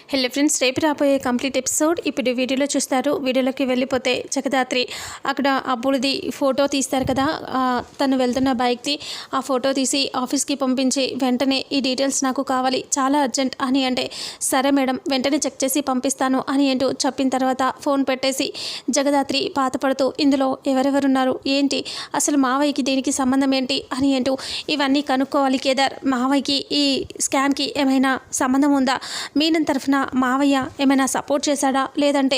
Hello friends, రేపు రాబోయే complete episode ఇప్పుడు వీడియోలో చూస్తారు. వీడియోలోకి వెళ్ళిపోతే జగదాత్రి అక్కడ అబ్బుడిది ఫోటో తీస్తారు కదా, తను వెళ్తున్న బైక్ది ఆ ఫోటో తీసి ఆఫీస్కి పంపించి వెంటనే ఈ డీటెయిల్స్ నాకు కావాలి, చాలా అర్జెంట్ అని అంటే, సరే మేడం వెంటనే చెక్ చేసి పంపిస్తాను అని అంటూ చెప్పిన తర్వాత ఫోన్ పెట్టేసి జగదాత్రి బాధపడుతూ ఇందులో ఎవరెవరున్నారు ఏంటి, అసలు మావయ్యకి దీనికి సంబంధం ఏంటి అని అంటూ ఇవన్నీ కనుక్కోవాలి. కేదార్, మావయ్యకి ఈ స్కామ్కి ఏమైనా సంబంధం ఉందా, మీనన్ తరఫున మావయ్య ఏమైనా సపోర్ట్ చేశాడా, లేదంటే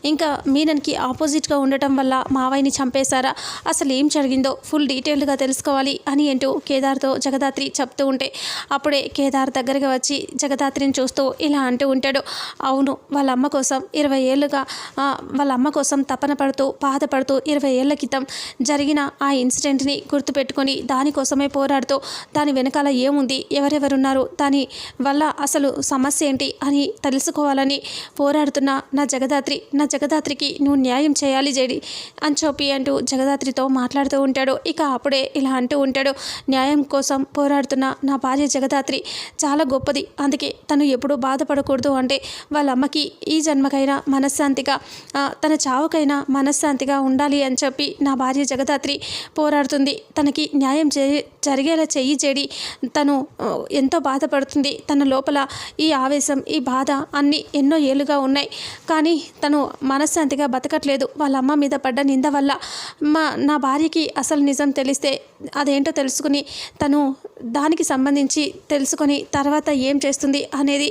ఇంకా మీనన్కి ఆపోజిట్గా ఉండటం వల్ల మావయ్యని చంపేశారా, అసలు ఏం జరిగిందో ఫుల్ డీటెయిల్డ్గా తెలుసుకోవాలి అని అంటూ కేదార్తో జగదాత్రి చెప్తూ ఉంటే, అప్పుడే కేదార్ దగ్గరగా వచ్చి జగదాత్రిని చూస్తూ ఇలా అంటూ ఉంటాడు. అవును, వాళ్ళ అమ్మ కోసం 20 ఏళ్ళుగా వాళ్ళ అమ్మ కోసం తపన పడుతూ బాధపడుతూ 20 ఏళ్ల క్రితం జరిగిన ఆ ఇన్సిడెంట్ని గుర్తుపెట్టుకొని దానికోసమే పోరాడుతూ దాని వెనకాల ఏముంది, ఎవరెవరున్నారు, దాని వల్ల అసలు సమస్య ఏంటి అని తెలుసుకోవాలని పోరాడుతున్న నా జగదాత్రికి నువ్వు న్యాయం చేయాలి జేడి అని చెప్పి అంటూ జగదాత్రితో మాట్లాడుతూ ఉంటాడు. ఇక అప్పుడే ఇలా అంటూ ఉంటాడు, న్యాయం కోసం పోరాడుతున్న నా భార్య జగదాత్రి చాలా గొప్పది, అందుకే తను ఎప్పుడూ బాధపడకూడదు అంటే వాళ్ళ అమ్మకి ఈ జన్మకైనా మనశ్శాంతిగా, తన చావుకైనా మనశ్శాంతిగా ఉండాలి అని చెప్పి నా భార్య జగదాత్రి పోరాడుతుంది. తనకి న్యాయం జరిగేలా చెయ్యి జేడి, తను ఎంతో బాధపడుతుంది, తన లోపల ఈ ఆవేశం ఈ బాధ అన్నీ ఎన్నో ఏళ్ళుగా ఉన్నాయి, కానీ తను మనశ్శాంతిగా బతకట్లేదు. వాళ్ళ అమ్మ మీద పడ్డ నింద వల్ల నా భార్యకి అసలు నిజం తెలిస్తే అదేంటో తెలుసుకుని తను దానికి సంబంధించి తెలుసుకొని తర్వాత ఏం చేస్తుంది అనేది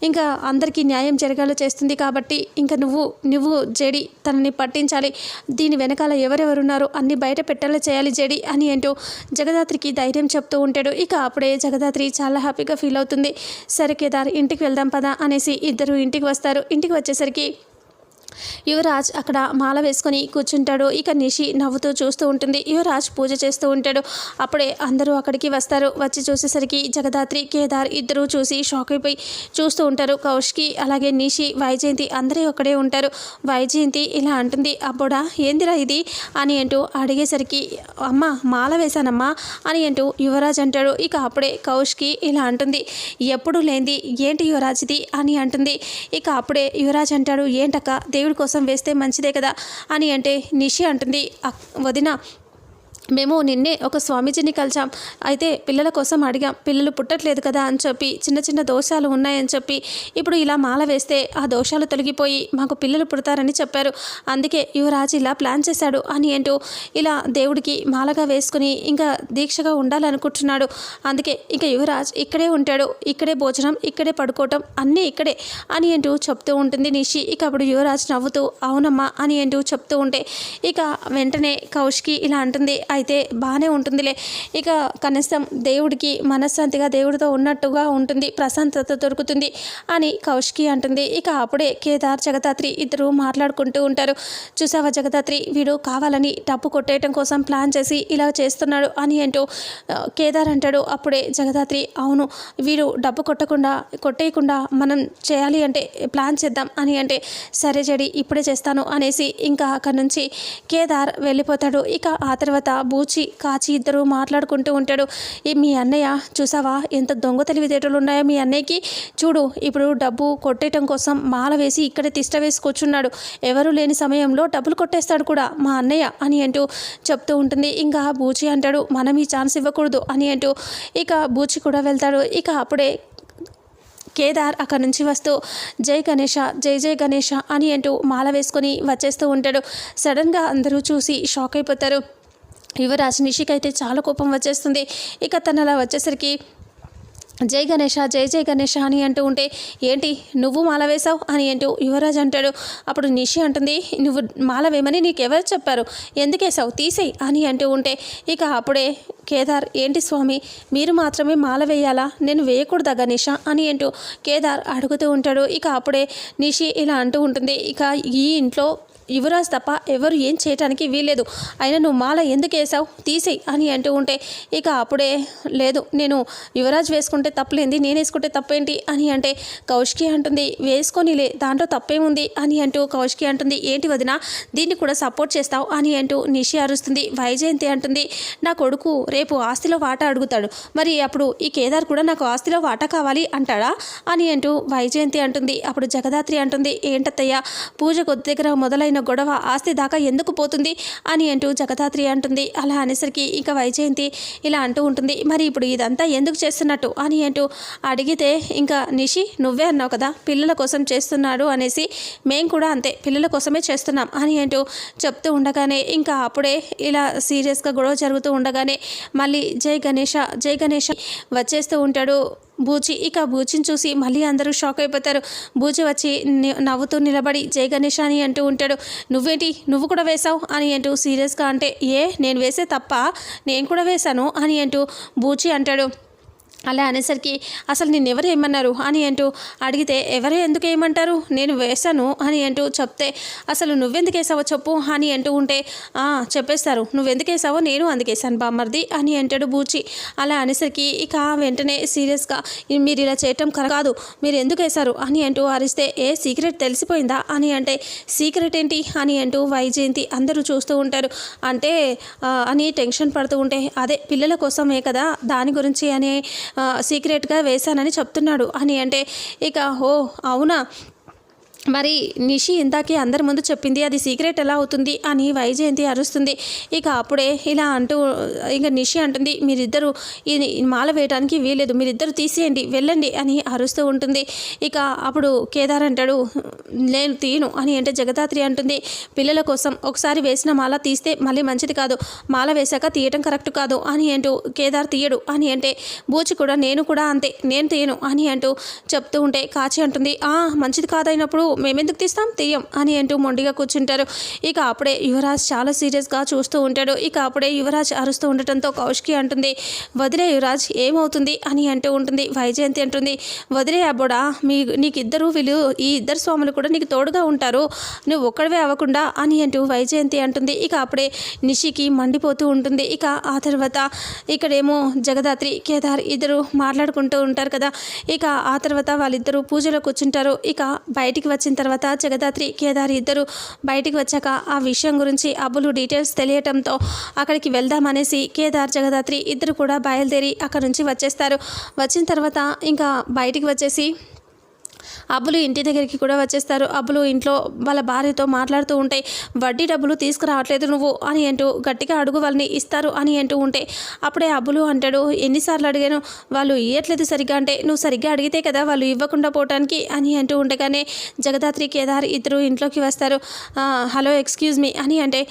ఇంకా అందరికీ న్యాయం జరగాలో చేస్తుంది. కాబట్టి ఇంకా నువ్వు జేడి తనని పట్టించాలి, దీని వెనకాల ఎవరెవరున్నారో అన్ని బయట పెట్టేలా చేయాలి జేడి అని అంటూ జగదాత్రికి ధైర్యం చెప్తూ ఉంటాడు. ఇక అప్పుడే జగదాత్రి చాలా హ్యాపీగా ఫీల్ అవుతుంది. సరే కేదార్, ఇంటికి వెళ్దాం పదా అనేసి ఇద్దరు ఇంటికి వస్తారు. ఇంటికి వచ్చేసరికి యువరాజ్ అక్కడ మాల వేసుకొని కూర్చుంటాడు. ఇక నిషి నవ్వుతూ చూస్తూ ఉంటుంది. యువరాజ్ పూజ చేస్తూ ఉంటాడు. అప్పుడే అందరూ అక్కడికి వస్తారు. వచ్చి చూసేసరికి జగదాత్రి కేదార్ ఇద్దరు చూసి షాక్ అయిపోయి చూస్తూ ఉంటారు. కౌశికి అలాగే నిషి వైజయంతి అందరూ అక్కడే ఉంటారు. వైజయంతి ఇలా అంటుంది, అబ్బోడా ఏందిరా ఇది అని అంటూ అడిగేసరికి, అమ్మ మాల వేశానమ్మా అని అంటూ యువరాజ్ అంటాడు. ఇక అప్పుడే కౌశికి ఇలా అంటుంది, ఎప్పుడు లేంది ఏంటి యువరాజ్ ఇది అని అంటుంది. ఇక అప్పుడే యువరాజ్ అంటాడు, ఏంటక్క దేవుడి కోసం వేస్తే మంచిదే కదా అని అంటే, నిషి అంటుంది, వదిన మేము నిన్నే ఒక స్వామీజీని కలిసాం, అయితే పిల్లల కోసం అడిగాం, పిల్లలు పుట్టట్లేదు కదా అని చెప్పి చిన్న చిన్న దోషాలు ఉన్నాయని చెప్పి ఇప్పుడు ఇలా మాల వేస్తే ఆ దోషాలు తొలగిపోయి మాకు పిల్లలు పుడతారని చెప్పారు, అందుకే యువరాజు ఇలా ప్లాన్ చేశాడు అని అంటూ ఇలా దేవుడికి మాలగా వేసుకుని ఇంకా దీక్షగా ఉండాలనుకుంటున్నాడు. అందుకే ఇంకా యువరాజ్ ఇక్కడే ఉంటాడు, ఇక్కడే భోజనం, ఇక్కడే పడుకోవటం అన్నీ ఇక్కడే అని అంటూ చెప్తూ ఉంటుంది నిషి. ఇక అప్పుడు యువరాజ్ నవ్వుతూ అవునమ్మా అని అంటూ చెప్తూ ఉంటే, ఇక వెంటనే కౌశికి ఇలా అంటుంది, అయితే బాగానే ఉంటుందిలే, ఇక కనీసం దేవుడికి మనశ్శాంతిగా దేవుడితో ఉన్నట్టుగా ఉంటుంది, ప్రశాంతత దొరుకుతుంది అని కౌశికి అంటుంది. ఇక అప్పుడే కేదార్ జగదాత్రి ఇద్దరు మాట్లాడుకుంటూ ఉంటారు. చూసావా జగదాత్రి, వీడు కావాలని డబ్బు కొట్టేయటం కోసం ప్లాన్ చేసి ఇలా చేస్తున్నాడు అని అంటూ కేదార్ అంటాడు. అప్పుడే జగదాత్రి, అవును వీడు డబ్బు కొట్టేయకుండా మనం చేయాలి అంటే ప్లాన్ చేద్దాం అని అంటే, సరే జడి ఇప్పుడే చేస్తాను అనేసి ఇంకా అక్కడి నుంచి కేదార్ వెళ్ళిపోతాడు. ఇక ఆ తర్వాత బూచి కాచి ఇద్దరు మాట్లాడుకుంటూ ఉంటాడు. మీ అన్నయ్య చూసావా ఎంత దొంగ తెలివితేటలు ఉన్నాయో మీ అన్నయ్యకి, చూడు ఇప్పుడు డబ్బు కొట్టేయటం కోసం మాల వేసి ఇక్కడే తిష్ట వేసి కూర్చున్నాడు, ఎవరు లేని సమయంలో డబ్బులు కొట్టేస్తాడు కూడా మా అన్నయ్య అని అంటూ చెప్తూ ఉంటుంది. ఇంకా బూచి అంటాడు, మనం ఈ ఛాన్స్ ఇవ్వకూడదు అని అంటూ ఇక బూచి కూడా వెళ్తాడు. ఇక అప్పుడే కేదార్ అక్కడి నుంచి వస్తూ జై గణేష జై జై గణేష అని అంటూ మాల వేసుకొని వచ్చేస్తూ ఉంటాడు. సడన్గా అందరూ చూసి షాక్ అయిపోతారు. యువరాజ్ నిషికైతే చాలా కోపం వచ్చేస్తుంది. ఇక తను అలా వచ్చేసరికి జై గణేష జై జై గణేష అని అంటూ ఉంటే, ఏంటి నువ్వు మాల వేశావు అని అంటూ యువరాజ్ అంటాడు. అప్పుడు నిషి అంటుంది, నువ్వు మాల వేయమని నీకెవరు చెప్పారు, ఎందుకేసావు తీసేయి అని అంటూ ఉంటే, ఇక అప్పుడే కేదార్, ఏంటి స్వామి మీరు మాత్రమే మాల వేయాలా, నేను వేయకూడదా గణేష అని అంటూ కేదార్ అడుగుతూ ఉంటాడు. ఇక అప్పుడే నిషి ఇలా అంటూ ఉంటుంది, ఇక ఈ ఇంట్లో యువరాజ్ తప్ప ఎవరు ఏం చేయటానికి వీల్లేదు. అయినా నువ్వు మాల ఎందుకు వేసావు, తీసేయి అని అంటూ ఉంటే ఇక అప్పుడే లేదు నేను యువరాజ్ వేసుకుంటే తప్పలేంది, నేను వేసుకుంటే తప్పేంటి అని అంటే కౌశికి అంటుంది వేసుకొనిలే దాంట్లో తప్పేముంది అని అంటూ కౌశికి అంటుంది ఏంటి వదిన దీన్ని కూడా సపోర్ట్ చేస్తావు అని అంటూ నిషి అరుస్తుంది. వైజయంతి అంటుంది నా కొడుకు రేపు ఆస్తిలో వాటా అడుగుతాడు, మరి అప్పుడు ఈ కేదార్ కూడా నాకు ఆస్తిలో వాటా కావాలి అంటాడా అని అంటూ వైజయంతి అంటుంది. అప్పుడు జగదాత్రి అంటుంది ఏంటత్తయ్య పూజ కొద్ది దగ్గర మొదలైన గొడవ ఆస్తి దాకా ఎందుకు పోతుంది అని అంటూ జగదాత్రి అంటుంది. అలా అనేసరికి ఇక వైజయంతి ఇలా అంటూ ఉంటుంది మరి ఇప్పుడు ఇదంతా ఎందుకు చేస్తున్నట్టు అని అంటూ అడిగితే ఇంకా నిషి నువ్వే అన్నావు కదా పిల్లల కోసం చేస్తున్నాడు అనేసి, మేం కూడా అంతే పిల్లల కోసమే చేస్తున్నాం అని అంటూ చెప్తూ ఉండగానే ఇంకా అప్పుడే ఇలా సీరియస్గా గొడవ జరుగుతూ ఉండగానే మళ్ళీ జై గణేష వచ్చేస్తూ ఉంటాడు బూచి. ఇక బూచిని చూసి మళ్ళీ అందరూ షాక్ అయిపోతారు. బూచి వచ్చి నవ్వుతూ నిలబడి జై గణేష్ అని అంటూ ఉంటాడు. నువ్వేంటి నువ్వు కూడా వేశావు అని అంటూ సీరియస్గా అంటే నేను వేసే తప్ప నేను కూడా వేశాను అని అంటూ బూచి అంటాడు. అలా అనేసరికి అసలు నిన్ను ఎవరు ఏమన్నారు అని అంటూ అడిగితే ఎవరు ఎందుకు ఏమంటారు నేను వేశాను అని అంటూ చెప్తే అసలు నువ్వెందుకు వేసావో చెప్పు అని అంటూ ఉంటే చెప్పేస్తారు నువ్వెందుకు వేసావో నేను అందుకేసాను బామ్మర్ది అని అంటాడు బూచి. అలా అనేసరికి ఇక వెంటనే సీరియస్గా మీరు ఇలా చేయటం కాదు మీరు ఎందుకు వేశారు అని అంటూ అరిస్తే సీక్రెట్ తెలిసిపోయిందా అని అంటే సీక్రెట్ ఏంటి అని అంటూ వైజయంతి అందరూ చూస్తూ ఉంటారు. అంటే అని టెన్షన్ పడుతూ ఉంటే అదే పిల్లల కోసమే కదా దాని గురించి అనే సీక్రెట్గా వేశానని చెప్తున్నాడు అని అంటే ఇక అవునా మరి నిషి ఇందాకే అందరి ముందు చెప్పింది అది సీక్రెట్ ఎలా అవుతుంది అని వైజయంతి అరుస్తుంది. ఇక అప్పుడే ఇలా అంటూ ఇంకా నిషి అంటుంది మీరిద్దరూ ఈ మాల వేయడానికి వీలేదు మీరిద్దరు తీసేయండి వెళ్ళండి అని అరుస్తూ ఉంటుంది. ఇక అప్పుడు కేదార్ అంటాడు నేను తీయను అని అంటే జగదాత్రి అంటుంది పిల్లల కోసం ఒకసారి వేసిన మాల తీస్తే మళ్ళీ మంచిది కాదు, మాల వేశాక తీయటం కరెక్ట్ కాదు అని అంటూ కేదార్ తీయడు అని అంటే బూచి కూడా నేను కూడా అంతే నేను తీయను అని అంటూ చెప్తూ ఉంటే కాచి అంటుంది మంచిది కాదైనప్పుడు మేమెందుకు తీయం అని అంటూ మొండిగా కూర్చుంటారు. ఇక అప్పుడే యువరాజ్ చాలా సీరియస్గా చూస్తూ ఉంటాడు. ఇక అప్పుడే యువరాజ్ అరుస్తూ ఉండటంతో కౌశికి అంటుంది వదిలే యువరాజ్ ఏమవుతుంది అని అంటూ ఉంటుంది. వైజయంతి అంటుంది వదిలే అబ్బోడా నీకు ఇద్దరు వీళ్ళు ఈ ఇద్దరు స్వాములు కూడా నీకు తోడుగా ఉంటారు నువ్వు ఒక్కడవే అవ్వకుండా అని అంటూ వైజయంతి అంటుంది. ఇక అప్పుడే నిషికి మండిపోతూ ఉంటుంది. ఇక ఆ తర్వాత ఇక్కడేమో జగదాత్రి కేదార్ ఇద్దరు మాట్లాడుకుంటూ ఉంటారు కదా. ఇక ఆ తర్వాత వాళ్ళిద్దరూ పూజలో కూర్చుంటారు. ఇక బయటికి వచ్చిన తర్వాత జగదాత్రి కేదార్ ఇద్దరు బయటికి వచ్చాక ఆ విషయం గురించి అబ్బులు డీటెయిల్స్ తెలియటంతో అక్కడికి వెళ్దామనేసి కేదార్ జగదాత్రి ఇద్దరు కూడా బయలుదేరి అక్కడ నుంచి వచ్చేస్తారు. వచ్చిన తర్వాత ఇంకా బయటికి వచ్చేసి అబ్బులు ఇంటి దగ్గరికి కూడా వచ్చేస్తారు. అబ్బులు ఇంట్లో వాళ్ళ భార్యతో మాట్లాడుతూ ఉంటే వడ్డీ డబ్బులు తీసుకురావట్లేదు నువ్వు అని అంటూ గట్టిగా అడుగు వాళ్ళని ఇస్తారు అని అంటూ ఉంటే అప్పుడే అబ్బులు అంటాడు ఎన్నిసార్లు అడిగాను వాళ్ళు ఇవ్వట్లేదు సరిగ్గా అంటే నువ్వు సరిగ్గా అడిగితే కదా వాళ్ళు ఇవ్వకుండా పోవటానికి అని అంటూ ఉండగానే జగదాత్రి కేదార్ ఇద్దరు ఇంట్లోకి వస్తారు. హలో ఎక్స్క్యూజ్ మీ అని అంటే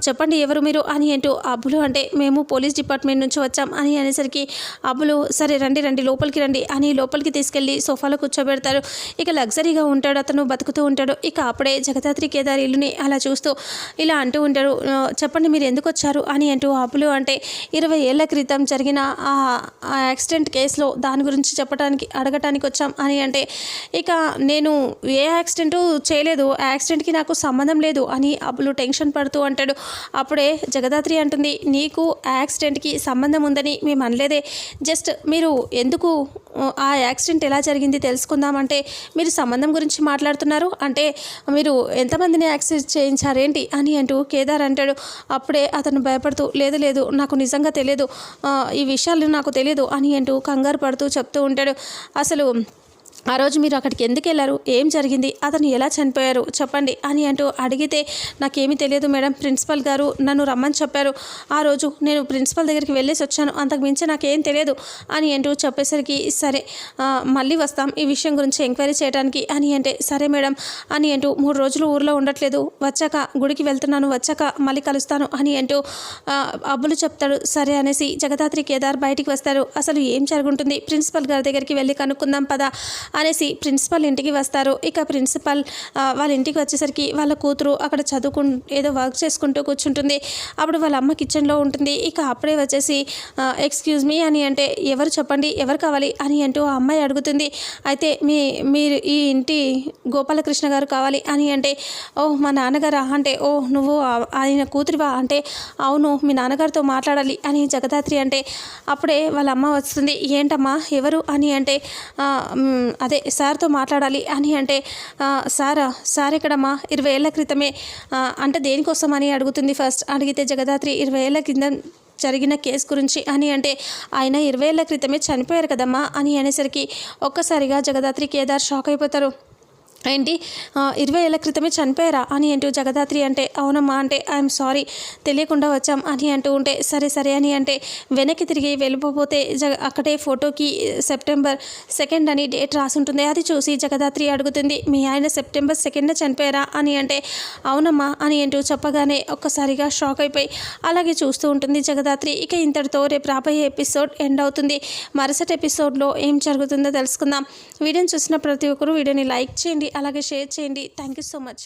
చెప్పండి ఎవరు మీరు అని అంటూ అబ్బులు అంటే మేము పోలీస్ డిపార్ట్మెంట్ నుంచి వచ్చాం అని అనేసరికి అబ్బులు సరే రండి లోపలికి రండి అని లోపలికి తీసుకెళ్ళి సోఫాలో కూర్చోబెడతారు. ఇక లగ్జరీగా ఉంటాడు అతను బతుకుతూ ఉంటాడు. ఇక అప్పుడే జగదాత్రి కేదార్ ఇల్లుని అలా చూస్తూ ఇలా అంటూ ఉంటాడు చెప్పండి మీరు ఎందుకు వచ్చారు అని అంటూ అబ్బులు అంటే 20 ఏళ్ల క్రితం జరిగిన ఆ యాక్సిడెంట్ కేసులో దాని గురించి అడగటానికి వచ్చాం అని అంటే ఇక నేను ఏ యాక్సిడెంటు చేయలేదు ఆ యాక్సిడెంట్కి నాకు సంబంధం లేదు అని అబ్బులు టెన్షన్ పడుతూ అంటాడు. అప్పుడే జగదాత్రి అంటుంది నీకు యాక్సిడెంట్కి సంబంధం ఉందని మేము అనలేదే జస్ట్ మీరు ఎందుకు ఆ యాక్సిడెంట్ ఎలా జరిగింది తెలుసుకుందామంటే మీరు సంబంధం గురించి మాట్లాడుతున్నారు అంటే మీరు ఎంతమందిని యాక్సిడెంట్ చేయించారేంటి అని అంటూ కేదార్ అంటాడు. అప్పుడే అతను భయపడుతూ లేదు నాకు నిజంగా తెలియదు ఈ విషయాలు నాకు తెలియదు అని అంటూ కంగారు పడుతూ చెప్తూ ఉంటాడు. అసలు ఆ రోజు మీరు అక్కడికి ఎందుకు వెళ్ళారు ఏం జరిగింది అతను ఎలా చనిపోయారు చెప్పండి అని అంటూ అడిగితే నాకేమీ తెలియదు మేడం ప్రిన్సిపల్ గారు నన్ను రమ్మని చెప్పారు ఆ రోజు నేను ప్రిన్సిపల్ దగ్గరికి వెళ్ళేసి వచ్చాను అంతకు మించి నాకేం తెలియదు అని అంటూ చెప్పేసరికి సరే మళ్ళీ వస్తాం ఈ విషయం గురించి ఎంక్వైరీ చేయడానికి అని అంటే సరే మేడం అని అంటూ 3 రోజులు ఊర్లో ఉండట్లేదు వచ్చాక గుడికి వెళ్తున్నాను వచ్చాక మళ్ళీ కలుస్తాను అని అంటూ అబ్బులు చెప్తాడు. సరే అనేసి జగదాత్రి కేదార్ బయటికి వస్తారు. అసలు ఏం జరుగుతుంది ప్రిన్సిపల్ గారి దగ్గరికి వెళ్ళి కనుక్కుందాం పదా అనేసి ప్రిన్సిపల్ ఇంటికి వస్తారు. ఇక ప్రిన్సిపల్ వాళ్ళ ఇంటికి వచ్చేసరికి వాళ్ళ కూతురు అక్కడ ఏదో వర్క్ చేసుకుంటూ కూర్చుంటుంది. అప్పుడు వాళ్ళ అమ్మ కిచెన్లో ఉంటుంది. ఇక అప్పుడే వచ్చేసి ఎక్స్క్యూజ్ మీ అని అంటే ఎవరు చెప్పండి, ఎవరు కావాలి అని అంటూ ఆ అమ్మాయి అడుగుతుంది. అయితే మీరు ఈ ఇంటి గోపాలకృష్ణ గారు కావాలి అని అంటే ఓహ్ మా నాన్నగారా అంటే ఓ నువ్వు ఆయన కూతురివా అంటే అవును మీ నాన్నగారితో మాట్లాడాలి అని జగదాత్రి అంటే అప్పుడే వాళ్ళ అమ్మ వస్తుంది. ఏంటమ్మా ఎవరు అని అంటే అదే సార్తో మాట్లాడాలి అని అంటే సార్ ఎక్కడమ్మా 20 ఏళ్ల క్రితమే అంటే దేనికోసం అని అడుగుతుంది. ఫస్ట్ అడిగితే జగదాత్రి 20 ఏళ్ల కింద జరిగిన కేసు గురించి అని అంటే ఆయన 20 ఏళ్ల క్రితమే చనిపోయారు కదమ్మా అని అనేసరికి ఒక్కసారిగా జగదాత్రి కేదార్ షాక్ అయిపోతారు. ఏంటి 20 ఏళ్ల క్రితమే చనిపోయారా అని అంటూ జగదాత్రి అంటే అవునమ్మా అంటే ఐఎమ్ సారీ తెలియకుండా వచ్చాం అని అంటూ ఉంటే సరే అని అంటే వెనక్కి తిరిగి వెళ్ళిపోతే అక్కడే ఫోటోకి సెప్టెంబర్ 2 అని డేట్ రాసి ఉంటుంది. అది చూసి జగదాత్రి అడుగుతుంది మీ ఆయన సెప్టెంబర్ 2 చనిపోయారా అని అంటే అవునమ్మా అని అంటూ చెప్పగానే ఒక్కసారిగా షాక్ అయిపోయి అలాగే చూస్తూ ఉంటుంది జగదాత్రి. ఇక ఇంతటితో రేపు రాబోయే ఎపిసోడ్ ఎండ్ అవుతుంది. మరుసటి ఎపిసోడ్లో ఏం జరుగుతుందో తెలుసుకుందాం. వీడియోని చూసిన ప్రతి ఒక్కరూ వీడియోని లైక్ చేయండి, అలాగే షేర్ చేయండి. Thank you so much.